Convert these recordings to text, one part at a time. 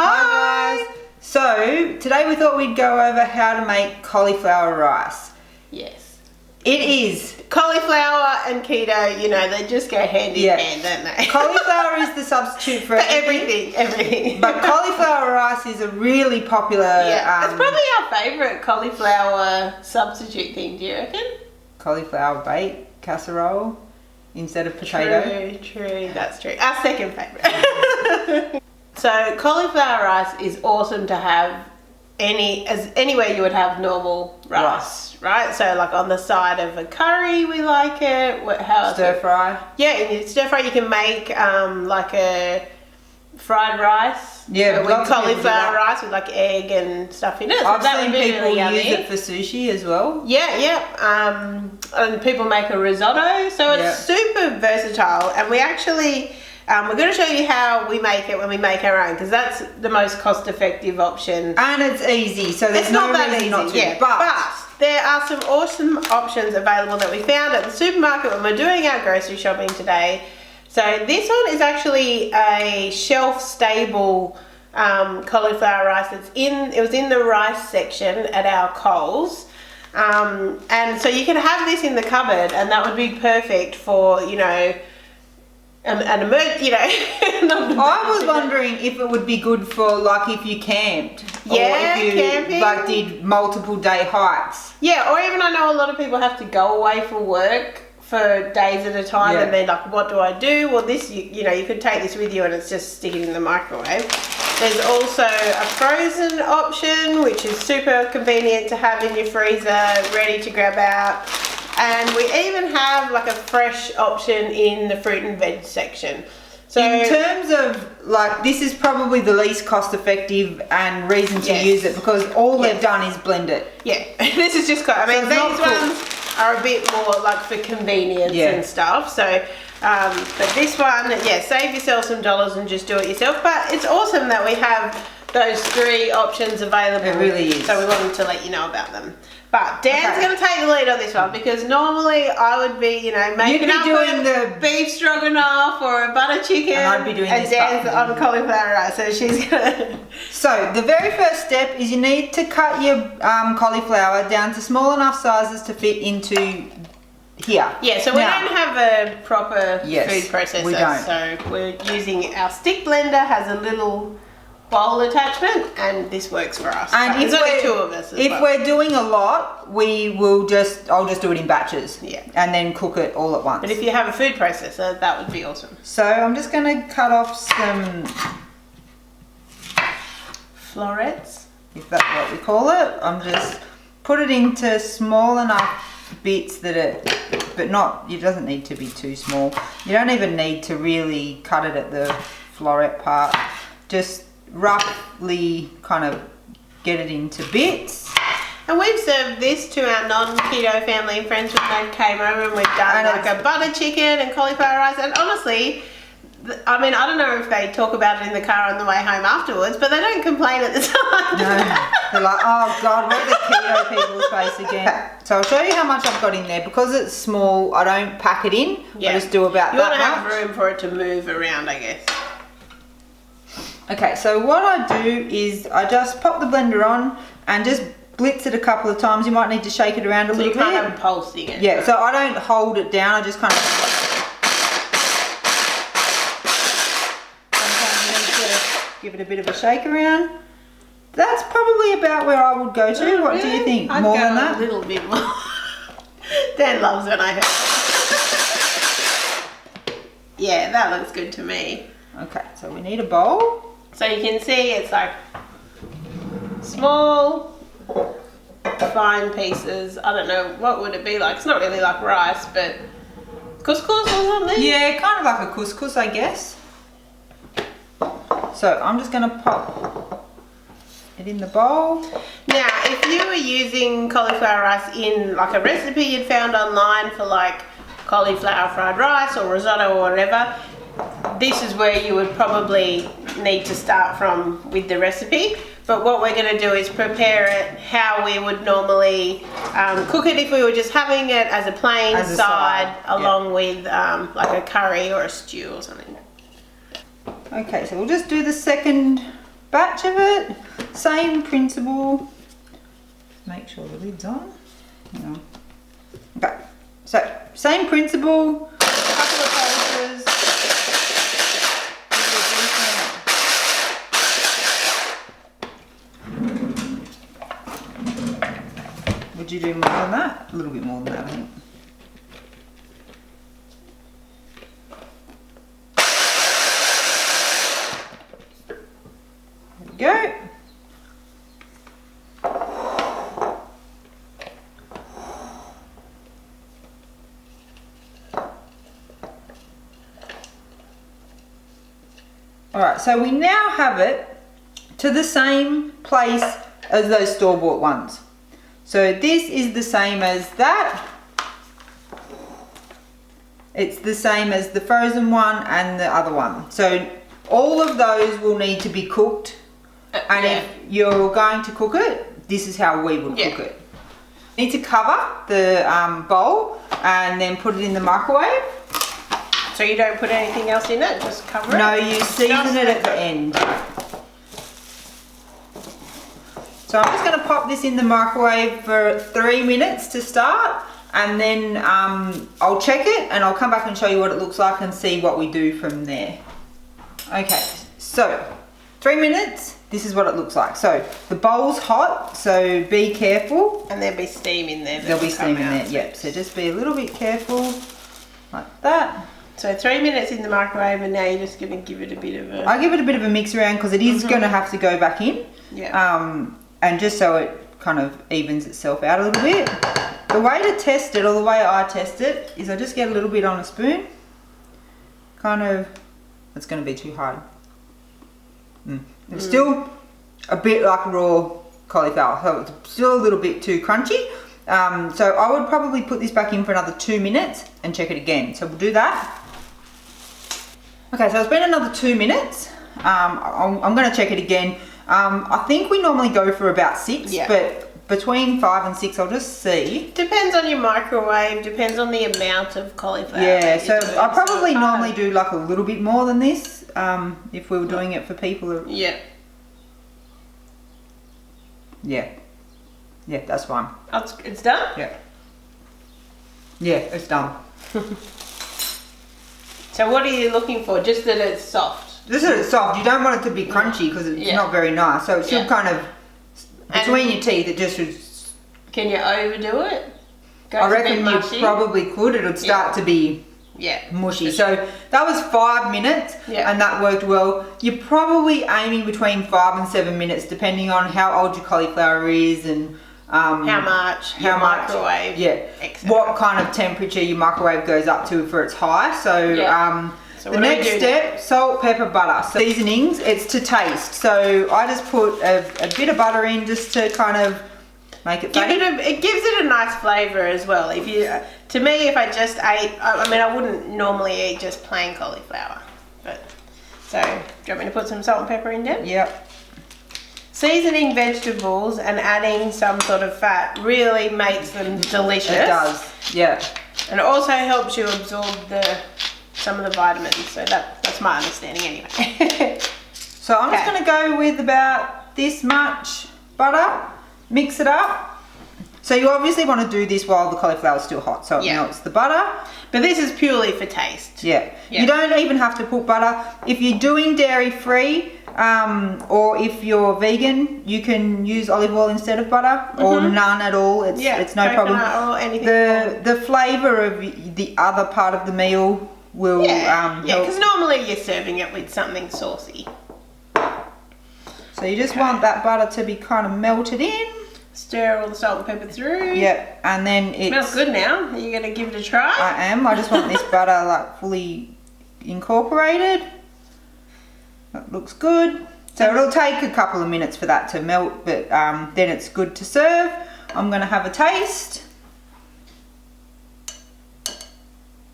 Hi guys. So today we thought we'd go over how to make cauliflower rice. Yes. It is. Cauliflower and keto, you know, they just go hand in hand, don't they? Cauliflower is the substitute for everything. But cauliflower rice is a really popular... Yeah, it's probably our favourite cauliflower substitute thing, do you reckon? Cauliflower bake casserole instead of potato. True, that's true. Our second favourite. So cauliflower rice is awesome to have anywhere you would have normal rice, right? So like on the side of a curry, we like it. Stir fry. Yeah, in stir fry you can make like a fried rice. Yeah, with cauliflower rice with like egg and stuff in it. So I've that seen would be people really yummy. use it for sushi as well. Yeah. And people make a risotto, so it's super versatile. And we actually. We're going to show you how we make it when we make our own, because that's the most cost-effective option. And it's easy, so there's no reason not to. Yeah, but there are some awesome options available that we found at the supermarket when we're doing our grocery shopping today. So this one is actually a shelf-stable cauliflower rice. It was in the rice section at our Coles. And so you can have this in the cupboard, and that would be perfect for, you know, I was wondering if it would be good for like if you camped, or if you camping. like did multiple day hikes. Yeah, or even I know a lot of people have to go away for work for days at a time, and they're like, what do I do? Well, this you know, you could take this with you and it's just stick it in the microwave. There's also a frozen option, which is super convenient to have in your freezer, ready to grab out. And we even have like a fresh option in the fruit and veg section. So in terms of like, this is probably the least cost effective and reason to use it, because all they've done is blend it. Yeah, this is just, I mean, these ones are a bit more like for convenience and stuff. So, but this one, save yourself some dollars and just do it yourself. But it's awesome that we have those three options available. It really is. So we wanted to let you know about them. But Dan's going to take the lead on this one, because normally I would be, you know, making up doing the beef stroganoff or a butter chicken. And I'd be doing this Dan's on cauliflower rice, so she's going to... So the very first step is you need to cut your cauliflower down to small enough sizes to fit into here. Yeah, so we don't have a proper food processor. We don't. So we're using our stick blender, has a little bowl attachment, and this works for us. And there's only two of us if we're doing a lot, I'll just do it in batches. Yeah. And then cook it all at once. But if you have a food processor, that would be awesome. So I'm just going to cut off some florets, if that's what we call it. I'm just put it into small enough bits that it doesn't need to be too small. You don't even need to really cut it at the floret part. Just roughly kind of get it into bits. And we've served this to our non-keto family and friends when they came over, and we've done like a butter chicken and cauliflower rice. And honestly, I mean, I don't know if they talk about it in the car on the way home afterwards, but they don't complain at the time. No, they're like, oh God, what are the keto people's face again? So I'll show you how much I've got in there. Because it's small, I don't pack it in. I just do about that much. You want to have room for it to move around, I guess. Okay, so what I do is I just pop the blender on and just blitz it a couple of times. You might need to shake it around a little bit. So you're kind of pulsing it. Yeah, so I don't hold it down, I just kind of... Sometimes you need to give it a bit of a shake around. That's probably about where I would go to. What do you think? I'd More go than that? a little bit more. Dan loves when I hear. Yeah, that looks good to me. Okay, so we need a bowl. So you can see it's like small, fine pieces. I don't know, what would it be like? It's not really like rice, but couscous or something? Yeah, kind of like a couscous, I guess. So I'm just going to pop it in the bowl. Now, if you were using cauliflower rice in like a recipe you'd found online for like cauliflower fried rice or risotto or whatever, this is where you would probably need to start from with the recipe. But what we're going to do is prepare it how we would normally cook it if we were just having it as a plain side along with like a curry or a stew or something. Okay, so we'll just do the second batch of it. Same principle. Make sure the lid's on. Hang on. Okay, so same principle. Couple of pulses. Would you do more than that? A little bit more than that, I think. There we go. Alright, so we now have it to the same place as those store-bought ones. So this is the same as that. It's the same as the frozen one and the other one. So all of those will need to be cooked. And if you're going to cook it, this is how we would cook it. You need to cover the bowl and then put it in the microwave. So you don't put anything else in it, just cover it? No, you season it at the end. So I'm just going to pop this in the microwave for 3 minutes to start, and then I'll check it and I'll come back and show you what it looks like and see what we do from there. Okay, so 3 minutes, this is what it looks like. So the bowl's hot, so be careful. And there'll be steam in there. There'll be steam in there, yep. So just be a little bit careful, like that. So 3 minutes in the microwave, and now you're just going to give it a bit of a... I give it a bit of a mix around because it is going to have to go back in. Yeah. And just so it kind of evens itself out a little bit. The way to test it, or the way I test it, is I just get a little bit on a spoon. Kind of, it's going to be too hard. It's still a bit like raw cauliflower, so it's still a little bit too crunchy. So I would probably put this back in for another 2 minutes and check it again. So we'll do that. Okay, so it's been another 2 minutes. I'm going to check it again. I think we normally go for about 6, but between 5 and 6, I'll just see. Depends on your microwave, depends on the amount of cauliflower. Yeah, so I probably normally do like a little bit more than this if we were doing it for people. Yeah. Yeah, that's fine. It's done? Yeah. Yeah, it's done. So what are you looking for? Just that it's soft? Just that it's soft. You don't want it to be crunchy because it's not very nice. So it should kind of, between your teeth, it just should... Can you overdo it? I reckon you probably could. It would start to be mushy. So that was 5 minutes and that worked well. You're probably aiming between 5 and 7 minutes depending on how old your cauliflower is and how much microwave, what kind of temperature your microwave goes up to for its high. So, so the next step, salt, pepper, butter. So seasonings, it's to taste. So I just put a bit of butter in just to kind of make it fatty. It gives it a nice flavour as well. If you, to me, if I just ate, I mean, I wouldn't normally eat just plain cauliflower. But so, do you want me to put some salt and pepper in there? Yep. Seasoning vegetables and adding some sort of fat really makes them delicious. It does, yeah. And it also helps you absorb some of the vitamins. So that's my understanding anyway. So I'm just going to go with about this much butter, mix it up. So you obviously want to do this while the cauliflower is still hot, so it melts the butter. But this is purely for taste. Yeah. You don't even have to put butter. If you're doing dairy free, or if you're vegan, you can use olive oil instead of butter, or none at all. It's no problem. Or anything. The flavour of the other part of the meal will help. Because normally you're serving it with something saucy. So you just want that butter to be kind of melted in. Stir all the salt and pepper through. Yep, and then it smells good now. Are you going to give it a try? I am. I just want this butter like fully incorporated. That looks good. So it'll take a couple of minutes for that to melt, but then it's good to serve. I'm going to have a taste.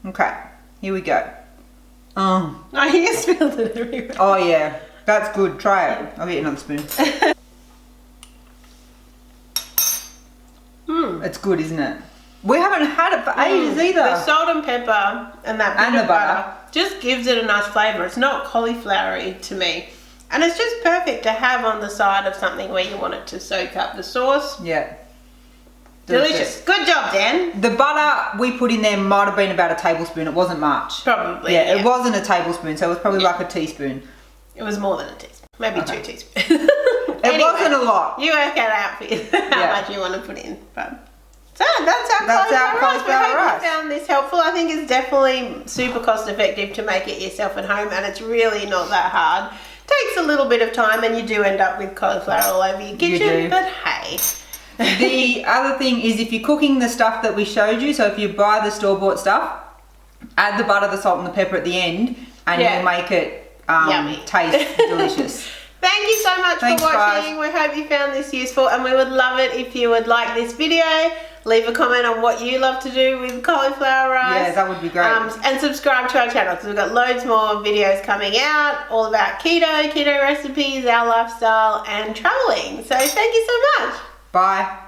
Okay, here we go. Oh, you spilled it everywhere. Oh yeah, that's good. Try it. I'll get another spoon. It's good, isn't it? We haven't had it for ages either. The salt and pepper and that bit of butter just gives it a nice flavour. It's not cauliflowery to me. And it's just perfect to have on the side of something where you want it to soak up the sauce. Yeah. Delicious. Good job, Dan. The butter we put in there might have been about a tablespoon. It wasn't much. Probably. Yeah, it wasn't a tablespoon, so it was probably like a teaspoon. It was more than a teaspoon. Maybe 2 teaspoons. It wasn't a lot. You work it out for you how much you want to put in. But so that's our cauliflower rice. We hope you found this helpful. I think it's definitely super cost effective to make it yourself at home, and it's really not that hard. Takes a little bit of time, and you do end up with cauliflower all over your kitchen. But hey. The other thing is, if you're cooking the stuff that we showed you, so if you buy the store-bought stuff, add the butter, the salt and the pepper at the end, and you'll make it taste delicious. Thank you so much for watching. Guys. We hope you found this useful, and we would love it if you would like this video. Leave a comment on what you love to do with cauliflower rice. Yeah, that would be great. And subscribe to our channel, because we've got loads more videos coming out all about keto recipes, our lifestyle and traveling. So thank you so much. Bye.